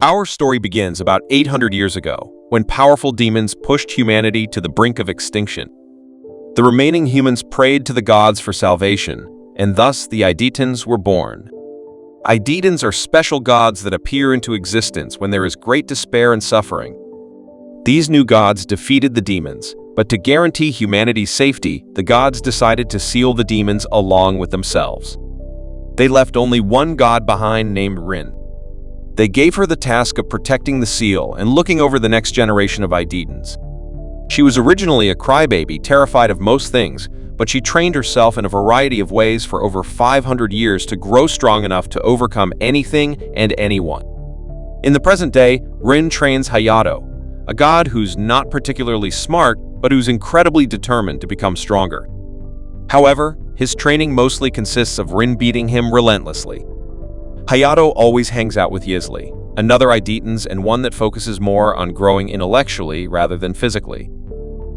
Our story begins about 800 years ago, when powerful demons pushed humanity to the brink of extinction. The remaining humans prayed to the gods for salvation, and thus the idetens were born. Idetens are special gods that appear into existence when there is great despair and suffering. These new gods defeated the demons, but to guarantee humanity's safety, the gods decided to seal the demons along with themselves. They left only one god behind named Rin. They gave her the task of protecting the seal and looking over the next generation of idetens. She was originally a crybaby, terrified of most things, but she trained herself in a variety of ways for over 500 years to grow strong enough to overcome anything and anyone. In the present day, Rin trains Hayato, a god who's not particularly smart, but who's incredibly determined to become stronger. However, his training mostly consists of Rin beating him relentlessly. Hayato always hangs out with Yizli, another idetens and one that focuses more on growing intellectually rather than physically.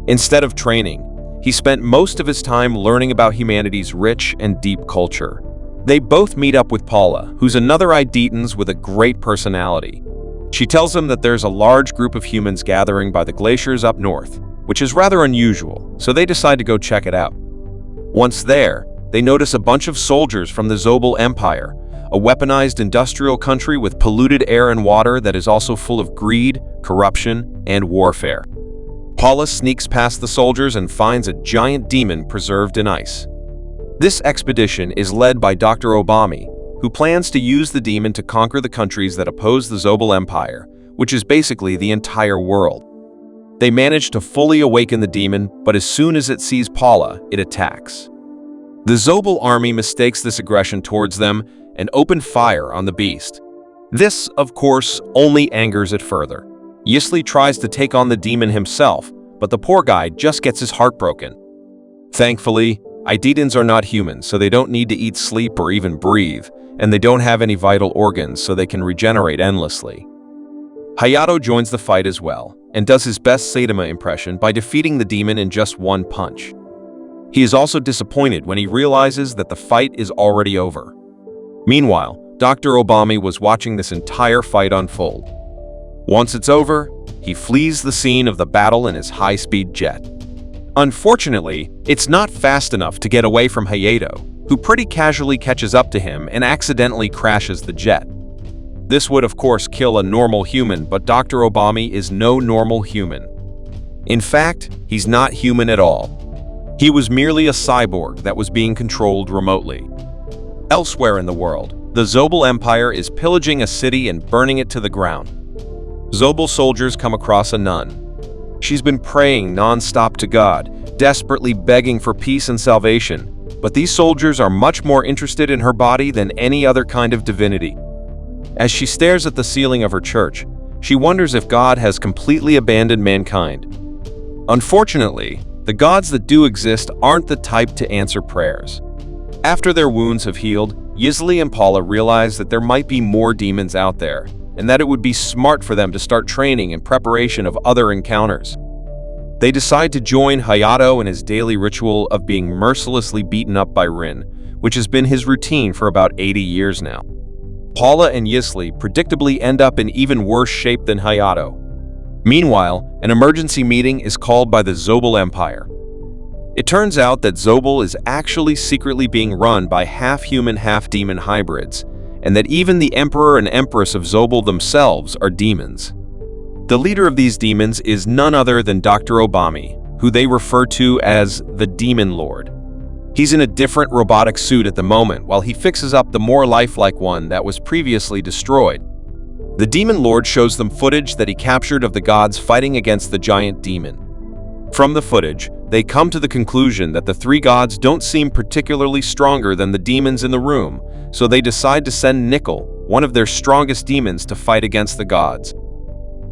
Instead of training, he spent most of his time learning about humanity's rich and deep culture. They both meet up with Paula, who's another idetens with a great personality. She tells him that there's a large group of humans gathering by the glaciers up north, which is rather unusual, so they decide to go check it out. Once there, they notice a bunch of soldiers from the Zobal Empire, a weaponized industrial country with polluted air and water that is also full of greed, corruption, and warfare. Paula sneaks past the soldiers and finds a giant demon preserved in ice. This expedition is led by Dr. Obami, who plans to use the demon to conquer the countries that oppose the Zobal Empire, which is basically the entire world. They manage to fully awaken the demon, but as soon as it sees Paula, it attacks. The Zobal army mistakes this aggression towards them and open fire on the beast. This, of course, only angers it further. Yizli tries to take on the demon himself, but the poor guy just gets his heart broken. Thankfully, idetens are not humans, so they don't need to eat, sleep, or even breathe, and they don't have any vital organs, so they can regenerate endlessly. Hayato joins the fight as well, and does his best Saitama impression by defeating the demon in just one punch. He is also disappointed when he realizes that the fight is already over. Meanwhile, Dr. Obami was watching this entire fight unfold. Once it's over, he flees the scene of the battle in his high-speed jet. Unfortunately, it's not fast enough to get away from Hayato, who pretty casually catches up to him and accidentally crashes the jet. This would of course kill a normal human, but Dr. Obami is no normal human. In fact, he's not human at all. He was merely a cyborg that was being controlled remotely. Elsewhere in the world, the Zobal Empire is pillaging a city and burning it to the ground. Zobal soldiers come across a nun. She's been praying non-stop to God, desperately begging for peace and salvation, but these soldiers are much more interested in her body than any other kind of divinity. As she stares at the ceiling of her church, she wonders if God has completely abandoned mankind. Unfortunately, the gods that do exist aren't the type to answer prayers. After their wounds have healed, Yizli and Paula realize that there might be more demons out there, and that it would be smart for them to start training in preparation of other encounters. They decide to join Hayato in his daily ritual of being mercilessly beaten up by Rin, which has been his routine for about 80 years now. Paula and Yizli predictably end up in even worse shape than Hayato. Meanwhile, an emergency meeting is called by the Zobal Empire. It turns out that Zobal is actually secretly being run by half-human, half-demon hybrids, and that even the Emperor and Empress of Zobal themselves are demons. The leader of these demons is none other than Dr. Obami, who they refer to as the Demon Lord. He's in a different robotic suit at the moment while he fixes up the more lifelike one that was previously destroyed. The Demon Lord shows them footage that he captured of the gods fighting against the giant demon. From the footage, they come to the conclusion that the three gods don't seem particularly stronger than the demons in the room, so they decide to send Nickel, one of their strongest demons, to fight against the gods.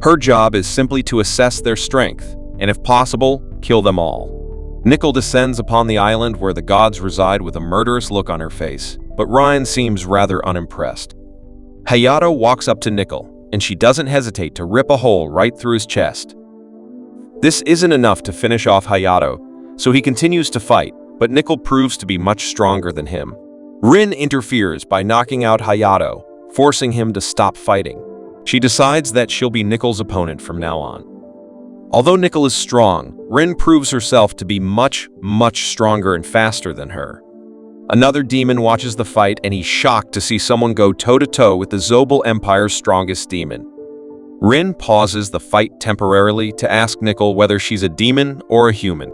Her job is simply to assess their strength, and if possible, kill them all. Nickel descends upon the island where the gods reside with a murderous look on her face, but Ryan seems rather unimpressed. Hayato walks up to Nickel, and she doesn't hesitate to rip a hole right through his chest. This isn't enough to finish off Hayato, so he continues to fight, but Nickel proves to be much stronger than him. Rin interferes by knocking out Hayato, forcing him to stop fighting. She decides that she'll be Nickel's opponent from now on. Although Nickel is strong, Rin proves herself to be much stronger and faster than her. Another demon watches the fight and he's shocked to see someone go toe-to-toe with the Zobal Empire's strongest demon. Rin pauses the fight temporarily to ask Nickel whether she's a demon or a human.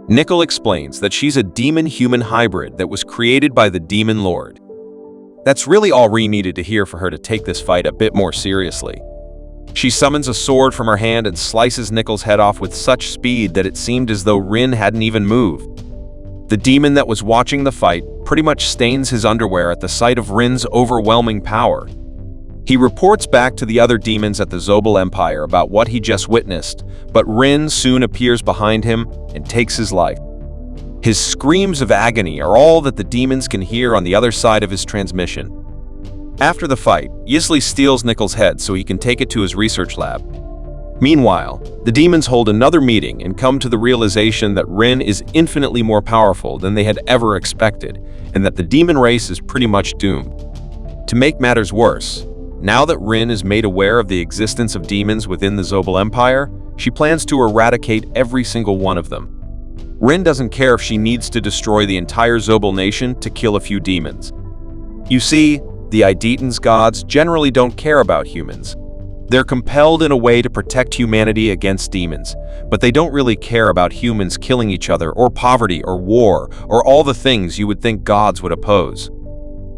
Nickel explains that she's a demon-human hybrid that was created by the Demon Lord. That's really all Rin needed to hear for her to take this fight a bit more seriously. She summons a sword from her hand and slices Nickel's head off with such speed that it seemed as though Rin hadn't even moved. The demon that was watching the fight pretty much stains his underwear at the sight of Rin's overwhelming power. He reports back to the other demons at the Zobal Empire about what he just witnessed, but Rin soon appears behind him and takes his life. His screams of agony are all that the demons can hear on the other side of his transmission. After the fight, Yisli steals Nickel's head so he can take it to his research lab. Meanwhile, the demons hold another meeting and come to the realization that Rin is infinitely more powerful than they had ever expected, and that the demon race is pretty much doomed. To make matters worse, now that Rin is made aware of the existence of demons within the Zobal Empire, she plans to eradicate every single one of them. Rin doesn't care if she needs to destroy the entire Zobal nation to kill a few demons. You see, the idaten's gods generally don't care about humans. They're compelled in a way to protect humanity against demons, but they don't really care about humans killing each other or poverty or war or all the things you would think gods would oppose.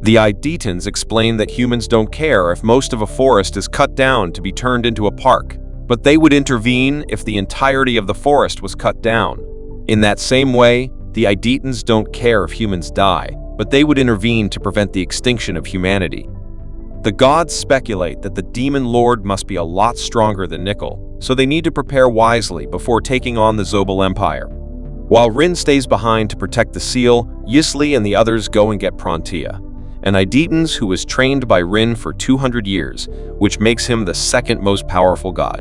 The idatens explain that humans don't care if most of a forest is cut down to be turned into a park, but they would intervene if the entirety of the forest was cut down. In that same way, the idatens don't care if humans die, but they would intervene to prevent the extinction of humanity. The gods speculate that the Demon Lord must be a lot stronger than Nickel, so they need to prepare wisely before taking on the Zobal Empire. While Rin stays behind to protect the seal, Yisli and the others go and get Prontia, an idatens who was trained by Rin for 200 years, which makes him the second most powerful god.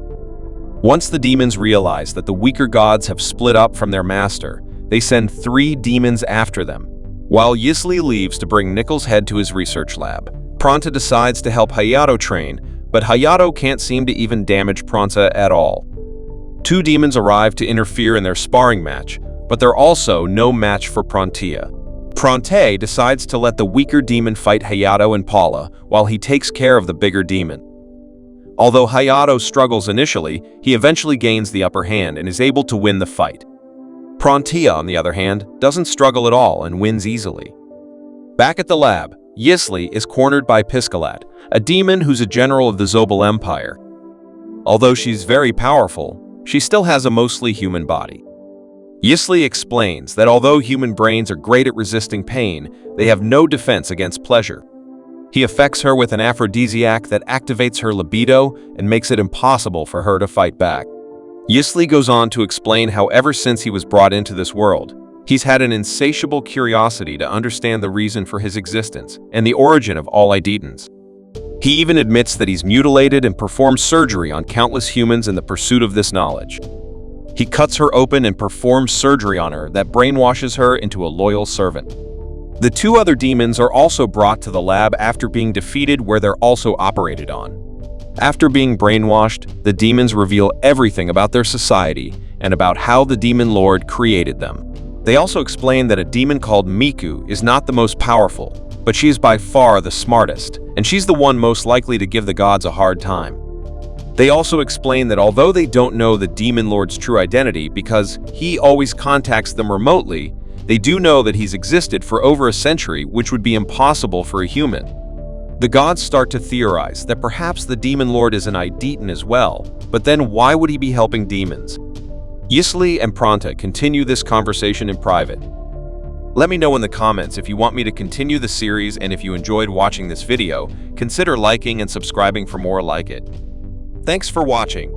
Once the demons realize that the weaker gods have split up from their master, they send 3 demons after them. While Yisli leaves to bring Nickel's head to his research lab, Pronta decides to help Hayato train, but Hayato can't seem to even damage Pronta at all. 2 demons arrive to interfere in their sparring match, but they're also no match for Prontia. Pronte decides to let the weaker demon fight Hayato and Paula while he takes care of the bigger demon. Although Hayato struggles initially, he eventually gains the upper hand and is able to win the fight. Prontia, on the other hand, doesn't struggle at all and wins easily. Back at the lab, Yisli is cornered by Piscalat, a demon who's a general of the Zobal Empire. Although she's very powerful, she still has a mostly human body. Yisli explains that although human brains are great at resisting pain, they have no defense against pleasure. He affects her with an aphrodisiac that activates her libido and makes it impossible for her to fight back. Yisli goes on to explain how ever since he was brought into this world, he's had an insatiable curiosity to understand the reason for his existence and the origin of all idatens. He even admits that he's mutilated and performed surgery on countless humans in the pursuit of this knowledge. He cuts her open and performs surgery on her that brainwashes her into a loyal servant. The 2 other demons are also brought to the lab after being defeated where they're also operated on. After being brainwashed, the demons reveal everything about their society and about how the Demon Lord created them. They also explain that a demon called Miku is not the most powerful, but she is by far the smartest, and she's the one most likely to give the gods a hard time. They also explain that although they don't know the Demon Lord's true identity because he always contacts them remotely, they do know that he's existed for over a century, which would be impossible for a human. The gods start to theorize that perhaps the Demon Lord is an idaten as well, but then why would he be helping demons? Yisli and Pronta continue this conversation in private. Let me know in the comments if you want me to continue the series, and if you enjoyed watching this video, consider liking and subscribing for more like it. Thanks for watching.